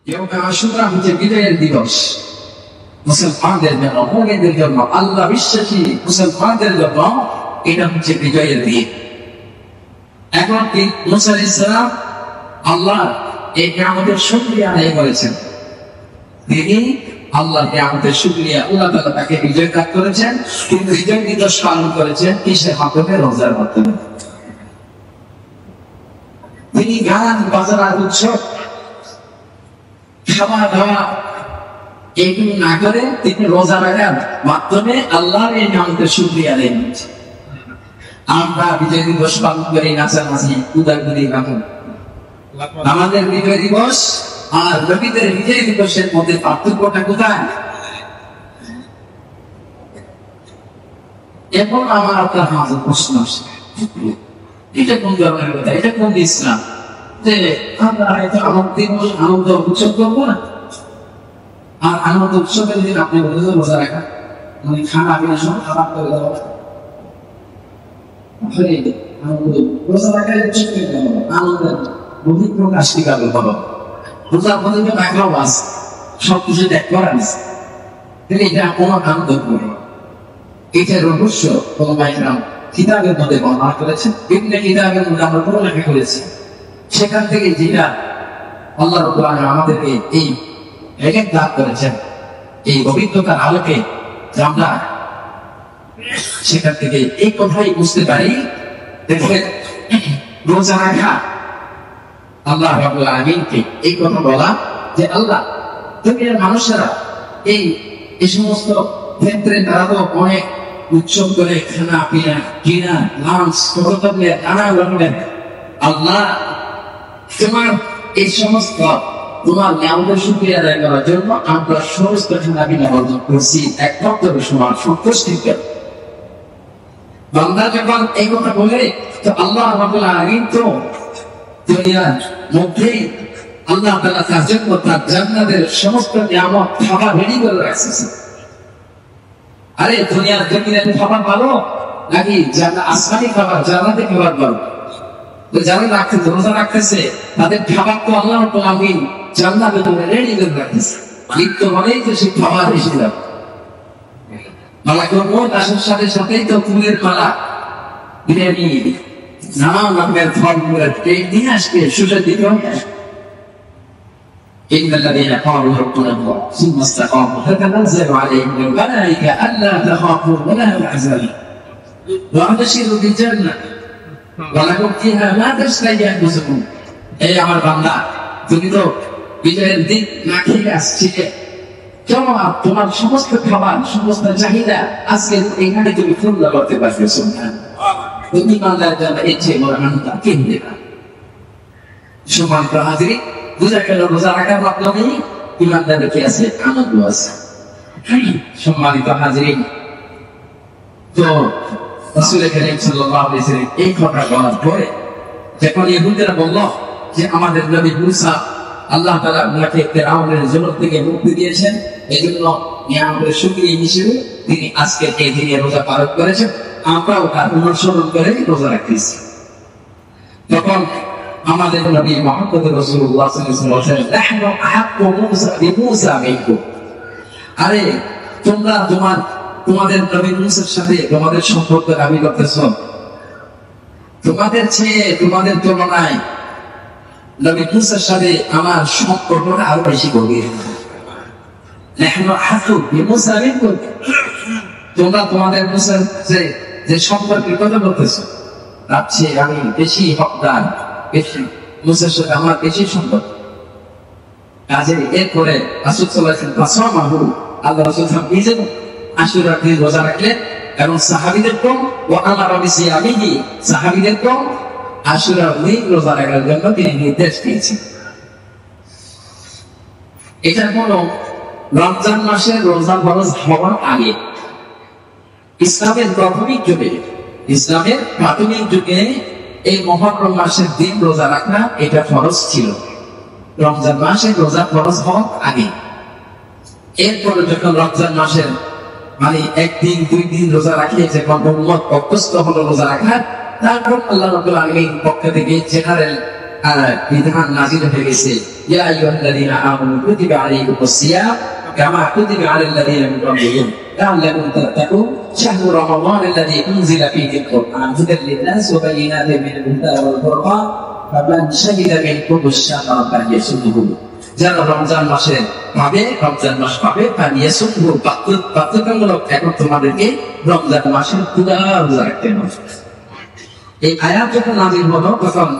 আশুরা হচ্ছে বিজয়ের দিবস মুসলমানদের জন্য, মুমিনদের জন্য, আল্লাহ বিশ্বাসী মুসলমানদের জন্য এটা হচ্ছে বিজয়ের দিন। এখন মুসা আলাইহিস সালাম আল্লাহ এই নিয়ামতের শুকরিয়া আদায় করেছেন। তিনি আল্লাহ নিয়ামতের শুকরিয়া, আল্লাহ তাআলা তাকে বিজয় দান করেছেন। কিন্তু বিজয় দিবস পালন করেছেন কিসের মাধ্যমে? রোজার মাধ্যমে। তিনি গান বাজনা উৎসব খাওয়া দাওয়া এইগুলো না করে তিনি রোজা রাখার মাধ্যমে আল্লাহর এই নিয়ামতের শুকরিয়া আদায় করেছেন। আমরা বিজয় দিবস পালন করি নাচানাচি কুদাকুদি গান। আমাদের বিজয় দিবস আর নবীদের বিজয় দিবসের মধ্যে পার্থক্যটা কোথায়? এখন আমার আপনার মাঝে প্রশ্ন আসে, এটা কোন ধরনের কথা? এটা কোন ইসলাম যে আমরা হয়তো আনন্দ দিবস আনন্দ উৎসব করবো না? আর আনন্দ উৎসবের দিন আপনি রোজা রাখা মানে খানা পিনার সময় খারাপ করে দেওয়া, রোজা রাখার উৎসব করে দেওয়া আনন্দের বহিঃপ্রকাশ কিভাবে হলো? রোজার মধ্যে রাখলেও বাস সবকিছু ত্যাগ করা নিচ্ছে, এটা কোনো আনন্দ করে। এটার রহস্য কোন ভাইরাম কিতাবের মধ্যে বর্ণনা করেছেন, বিভিন্ন কিতাবের মধ্যে আমরা পড়ালেখা করেছি। সেখান থেকে যেটা আল্লাহ রাব্বুল আলামিন আমাদেরকে এই এলেক দান করেছেন, এই অভিজ্ঞতার আলোকে আমরা সেখান থেকে এই কথাই বুঝতে পারি। দেখবেন রোজা রাখা আল্লাহ রাব্বুল আলামিনকে এই কথা বলা যে আল্লাহ দুনিয়ার মানুষেরা এই সমস্ত ক্ষেত্রে তারা তো অনেক উৎসব করে খানা পিনা কিনা লাঞ্চ করতেন নানা রকমের। আল্লাহ তোমার এই সমস্ত তোমার নিয়ামতের শুকরিয়া আদায় করার জন্য আমরা সমস্ত খানা পিনা বর্জন করছি একমাত্র তোমার সন্তুষ্টির জন্য। বান্দা যখন এই কথা বলে তো আল্লাহ রাব্বুল আলামিন তো দুনিয়ার মধ্যেই আল্লাহ তাআলা তার জন্য তার জান্নাতের সমস্ত নিয়ামত খাবার রেডি করে রাখছে। আরে দুনিয়ার জমিনের খাবার ভালো নাকি আসমানি খাবার জান্নাতের খাবার ভালো? তো যারা রাখতেছে রোজা রাখতেছে তাদের খাবার তো আল্লাহ রাব্বুল আলামিন জান্নাতে রেডি করে রাখতেছে। মৃত্যু মানেই তো সেই খাবার এসে যাবে। মালাকুল মউত আসার সাথে সাথেই তো ফুলের মালা বিরিয়ানি নানান রকমের ফলমূলের পেট নিয়ে আসবে, সুসজ্জিত হয়ে আসবে। إن الذين قالوا ربنا الله ثم استقاموا تتنزل عليهم الملائكة ألا تخافوا ولا تحزنوا وأبشروا بالجنة ولكم فيها ما تشتهي أنفسكم। এই আমার বান্দা, তুমি তো বিজয়ের দিন না খেয়ে আসছিলে, তোমার সমস্ত খাবার সমস্ত চাহিদা আজকে এখানে তুমি পূর্ণ করতে পারতেছো না। তুমি বান্দার জন্য এর চেয়ে বড় আনন্দ কেন দেবা? সম্মানিত হাজিরিন, বুঝা গেল রোজা রাখার মাধ্যমে ইমানদারের কি আছে? আনন্দ আছে। সম্মানিত হাজিরিন, তো রাসূল কারীম সাল্লাল্লাহু আলাইহি ওয়াসাল্লাম এই কথা বলার পরে যখন ইহুদিরা বলল যে আমাদের নবী মুসা আল্লাহ তাআলা ওনাকে ফিরআউনের জুলুম থেকে মুক্তি দিয়েছেন, এজন্য নিয়ামতের শুকরিয়া হিসেবে তিনি আজকে এই দিনে রোজা পালন করেছেন, আমরাও তার অনুসরণ করে রোজা রাখতেছি। তখন আমাদের নবী মুহাম্মদ রাসূলুল্লাহ সাল্লাল্লাহু আলাইহি ওয়াসাল্লাম নাহনু আহাক্কু বিমূসা মিনকুম, আরে তোমরা তোমাদের নবী মুসার সাথে তোমাদের সম্পর্ক দাবি করতেছো, তোমাদের চেয়ে তোমাদের তুলনায় নবী মুসার সাথে আমার সম্পর্কটা আরো বেশি গভীর। নাহনু আহাক্কু বিমূসা মিনকুম, তোমরা তোমাদের মুসার যে সম্পর্কের কথা বলতেছো তার চেয়ে আমি বেশি হকদার, বেশি মুসার সাথে আমার বেশি সম্পর্ক। কাজে এরপরে রাসূল সাল্লাল্লাহু আলাইহি ওয়াসাল্লাম আল্লাহ রাসূল নিজেও আশুরার দিন রোজা রাখলেন এবং সাহাবীদেরকেও ওয়া'আমারা বিসিয়ামিহি, সাহাবীদেরকেও আশুরার দিন রোজা রাখার জন্য তিনি নির্দেশ দিয়েছেন। এটা কোনো রমজান মাসের রোজা ফরজ হওয়ার আগে ইসলামের প্রাথমিক যুগে এই মুহররম মাসের দিন রোজা রাখা এটা ফরজ ছিল, রমজান মাসের রোজা ফরজ হওয়ার আগে। এরপরে যখন রমজান মাসের মানে একদিন দুই দিন রোজা রাখে যখন উম্মত অভ্যস্ত হলো রোজা রাখার, তারপর আল্লাহ রাব্বুল আলামিন পক্ষ থেকে জেনারেল বিধান নাযিল হয়ে গেছে, ইয়া আইয়ুহাল্লাযীনা আমানু কুতিবা আলাইকুমুস সিয়াম কামা কুতিবা আলাল লাযীনা মিন ক্বাবলিকুম লাআল্লাকুম তাত্তাকুন শাহরু রমাদানাল্লাযী উনজিলা ফীহিল কুরআন হুদাল লিন-নাস ওয়া বায়িনাতিন মিনাল হুদা ওয়াল ফুরকান ফামান শাহিদা মিনকুমুশ শাহরা ফালইয়াসুমহু। যারা রমজান মাসে পাবে, রমজান মাস পাবে, ফালইয়াসুমহু, বাধ্যতামূলক এখন তোমাদেরকে রমজান মাসের পুরা রোজা রাখতে হবে। এই আয়াত যখন নাযিল হলো তখন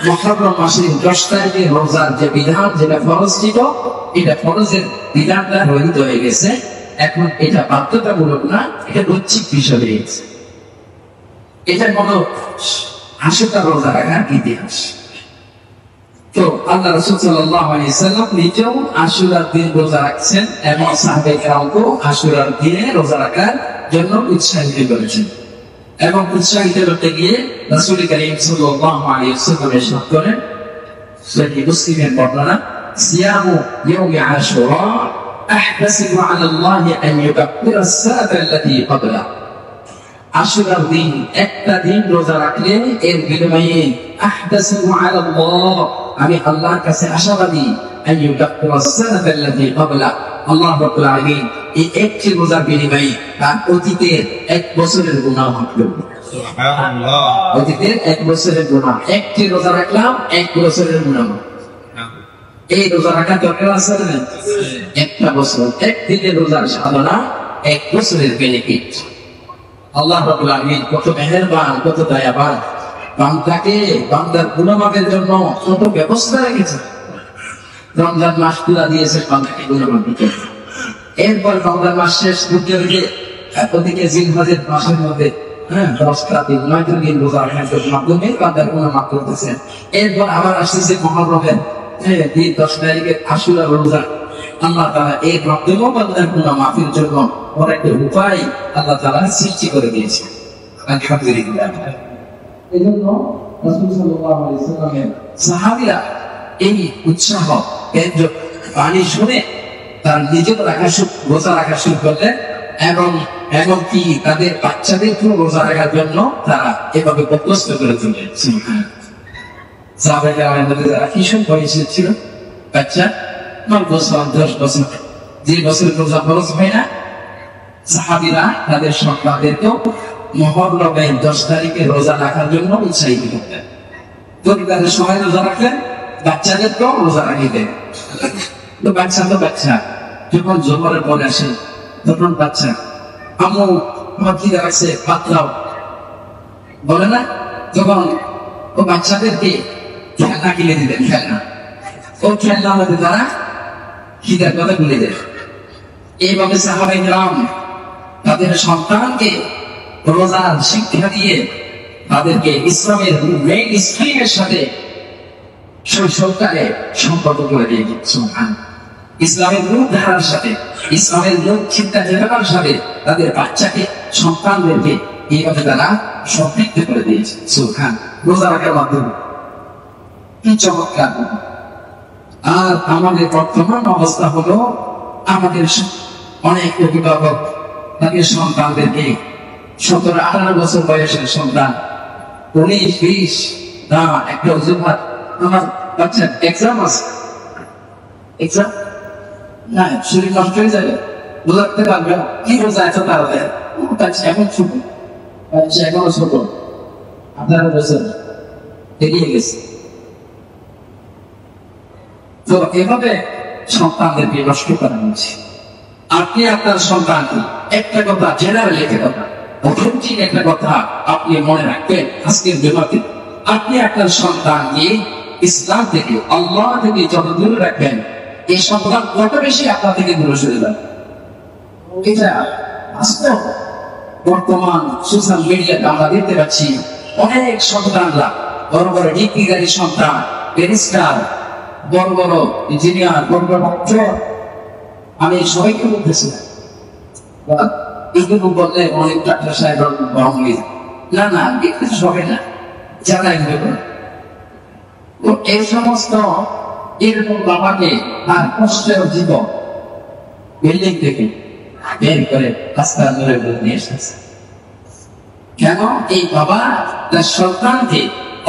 মুহররম মাসের 10 তারিখে রোজার যে বিধান, যেটা ফরজ ছিল, এটা ফরজের বিধানটা রহিত হয়ে গেছে। এখন এটা বাধ্যতামূলক না, এটা ঐচ্ছিক বিষয় হয়ে গেছে। এটা কোনো আশুরা রোজা রাখার ইতিহাস। তো আল্লাহ রাসূল সাল্লাল্লাহু আলাইহি ওয়াসাল্লাম নিজেও আশুরার দিন রোজা রাখছেন এবং সাহাবায়ে কেরামকে আশুরার দিনে রোজা রাখার জন্য উৎসাহিত করেছেন। এবং উৎসাহিত করতে গিয়ে রাসূল কারীম সাল্লাল্লাহু আলাইহি ওয়াসাল্লাম ইরশাদ করেন, সহিহ মুসলিমের বর্ণনা, সিয়ামু ইয়াউমি আশুরা আহতাসিবু আলা আল্লাহি আন ইউকাফিরা আস-সানাতা আল্লাতী ক্বাবলা। আশুরার দিন একটা দিন রোজা রাখলে এর বিনিময়ে আহতাসিবু আলা আল্লাহ, আমি আল্লাহর কাছে আশাবাদী, আন ইউকাফিরা আস-সানাতা আল্লাতী ক্বাবলা, আল্লাহ রাব্বুল আলামিন এই একটি রোজার বিনিময়ে তার অতীতের 1 বছরের গুনাহ মাফ করবে। সুবহানাল্লাহ। অতীতের 1 বছরের গুনাহ, একটি রোজা রাখলাম 1 বছরের গুনাহ। এই রোজা রাখা দরকার আছে না? একটা বছর, একদিনের রোজার সাধনা 1 বছরের বেনিফিট। আল্লাহ রাব্বুল আলামিন কত মেহেরবান, কত দয়াবান, বান্দাকে বান্দার গুনাহ মাফের জন্য কত ব্যবস্থা রেখেছে। রমজান মাস পুরা দিয়েছে বান্দাকে গুনাহ মাফ করতে। এরপর রমজান মাস শেষ করতে হইলে ওদিকে জিলহজের মাসের মধ্যে 10টা দিন 9টা দিন রোজা রাখার মাধ্যমে বান্দার গুনাহ মাফ করতেছেন। এরপর আবার আসতেছে মুহররমের 10 তারিখে আশুরার রোজা। আল্লাহ তাআলা এর মাধ্যমেও বান্দার গুনাহ মাফের জন্য অনেকটা উপায় আল্লাহ তাআলা সৃষ্টি করে দিয়েছেন। আলহামদুলিল্লাহ। এজন্য রাসূল সাল্লাল্লাহু আলাইহি ওয়াসাল্লামের সাহাবীরা এই উৎসাহ বাণী শুনে তার নিজের রোজা রাখা শুরু করলেন এবং এমনকি তাদের বাচ্চাদেরকেও রোজা রাখার জন্য তারা এভাবে অভ্যস্ত করে তুললেন। সাহাবায়ে কেরামের মধ্যে যারা কিশোর বয়সে ছিল, বাচ্চা 9 বছর 10 বছর, যে বছর রোজা ফরজ হয় না, সাহাবীরা তাদের সন্তানদেরকেও মুহররমের 10 তারিখে রোজা রাখার জন্য উৎসাহিত করতেন। পরিবারের সবাই রোজা রাখলেন, বাচ্চাদেরকেও রোজা রাখিতেন। তো বাচ্চা যখন জোহরের পরে আসে তখন বাচ্চা, আম্মু আমার কি রাখছে ভাত দাও, বলে না? তখন ও বাচ্চাদেরকে খেলনা কিনে দিতেন, খেলনার মধ্যে তারা খিদার কথা ভুলে দেয়। এইভাবে সাহাবায়ে কেরাম তাদের সন্তানকে রোজার শিক্ষা দিয়ে তাদেরকে ইসলামের মেইন স্ট্রিমের সাথে শৈশবকালে সম্পর্ক করে দিয়ে ইসলামের মূল ধারার সাথে, ইসলামের মূল চিন্তা চেতনার সাথে তাদের বাচ্চাকে, সন্তানদেরকে এইভাবে তারা সম্পৃক্ত করে দিয়েছে। সুবহান, রোজা রাখার মাধ্যমে কি চমৎকার। আর আমাদের বর্তমান অবস্থা হলো, আমাদের অনেক অভিভাবক তাদের সন্তানদেরকে 17-18 বছর বয়সের সন্তান 19-20 না একটা অজুহাত, আমার বাচ্চার এক্সাম আছে, এক্সাম না শরীর নষ্ট হয়ে যাবে, বোঝাতে পারবে না, কি বোঝা এত তাড়াতাড়ি, বাচ্চা এখন ছোট, বাচ্চা এখনো ছোট, 18 বছর এগিয়ে গেছে। তো এভাবে সন্তানদেরকে নষ্ট করা হচ্ছে। আপনি আপনার সন্তানকে একটা কথা, জেনারেল একটা কথা, অথেন্টিক একটা কথা আপনি মনে রাখবেন আজকের জগতে, আপনি আপনার সন্তানকে ইসলাম থেকে, আল্লাহ থেকে যত দূরে রাখবেন, এই সন্তান তত বেশি আপনার থেকে দূরে সরে যাবে। এটা বাস্তব। বর্তমান সোশ্যাল মিডিয়াতে আমরা দেখতে পাচ্ছি অনেক সন্তানরা, বড় বড় ডিগ্রিধারী সন্তান, ব্যারিস্টার, বড় বড় ইঞ্জিনিয়ার, বড় বড় ডক্টর, আমি সবাইকে বলতেছি এইগুলো বললে অনেক ডাক্তার সাহেব না না কিছু হবে না, যারা এগুলো করে। তো এই সমস্ত এরকম বাবাকে তার কষ্টের জীবন বিল্ডিং থেকে বের করে রাস্তার দূরে নিয়ে এসেছে। কেন? এই বাবা তার সন্তানকে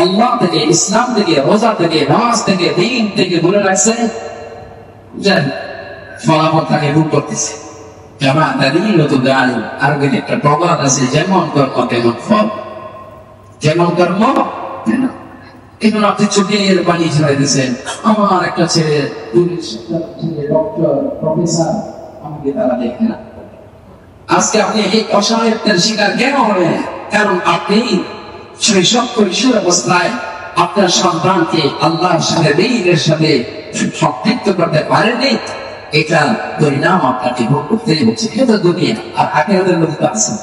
আল্লাহ থেকে, ইসলাম থেকে, রোজা থেকে, নামাজ থেকে, দিন থেকে দূরে রাখছে, ফলাফল তাকে ভুল করতেছে। আর একটা প্রবাদ আছে, যেমন কর্ম তেমন ফল, যেমন কর্ম তেমন। এখন আপনি চোখের পানি ছেড়ে দিচ্ছেন, আমার একটা ছেলে পুলিশ, ডক্টর, প্রফেসর, আমাকে তারা দেখে না। আজকে আপনি এই অসহায়ত্বের শিকার কেন হবেন? কারণ আপনি শৈশব কৈশোর অবস্থায় আপনার সন্তানকে আল্লাহর সাথে, দ্বীনের সাথে সম্পৃক্ত করতে পারেননি। এটা পরিণাম আপনাকে ভোগ করতেই হচ্ছে। এটা দুনিয়া আর আখিরাতের মধ্যে আছে।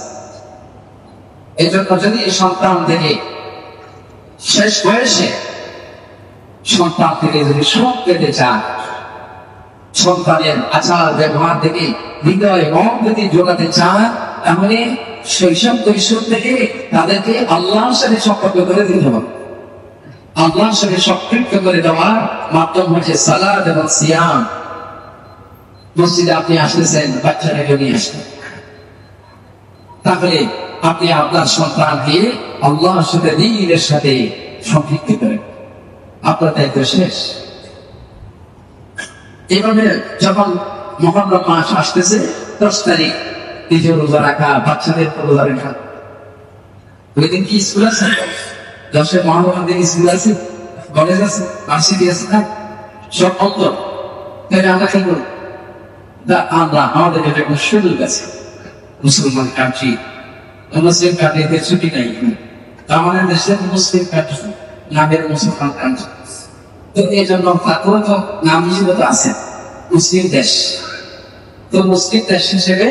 এই জন্য যদি সন্তান থেকে শেষ বয়সে সন্তান থেকে যদি সব পেতে চান, সন্তানের আচার ব্যবহার থেকে হৃদয় মন যদি জোগাতে চান, তাহলে শৈশব কৈশোর থেকে তাদেরকে আল্লাহর সাথে সম্পর্ক করে দিতে হবে। আল্লাহর সাথে সম্পৃক্ত করে দেওয়ার মাধ্যম হচ্ছে সালাত এবং সিয়াম। মসজিদে আপনি আসতেছেন, বাচ্চাটাকে নিয়ে আসতেন, তাহলে আপনি আপনার সন্তানকে আল্লাহর সাথে, দ্বীনের সাথে সম্পৃক্ত করেন, আপনার দায়িত্ব শেষ। এইভাবে যখন মহররম মাস আসতেছে, 10 তারিখ তিথি রোজা রাখা, বাচ্চাদের রোজা রাখা। ওই দিন কি স্কুল আছে? 10 মহররম দিন স্কুল আছে, কলেজ আছে, ভার্সিটি আছে না? সব বন্ধ। তাহলে আমরা কি করব? আমরা আমাদের একটা সুযোগ আছে, মুসলমান কান্ট্রি, মুসলিম কান্ট্রিতে ছুটি নাই। আমাদের দেশে মুসলিম কান্ট্রি, নামের মুসলমান কান্ট্রি। তো এই জন্য নাম হিসেবে তো আছে মুসলিম দেশ। তো মুসলিম দেশ হিসেবে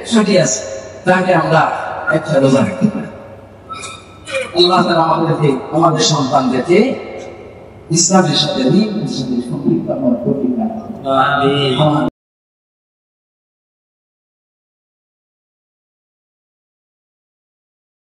ছুটি আছে, তাহলে আমরা একটা রোজা রাখতে পারি। আল্লাহ তাআলা আমাদেরকে, আমাদের সন্তানদেরকে ইসলামের সাথে সম্পৃক্ত করার তৌফিক দান করুন। আমিন।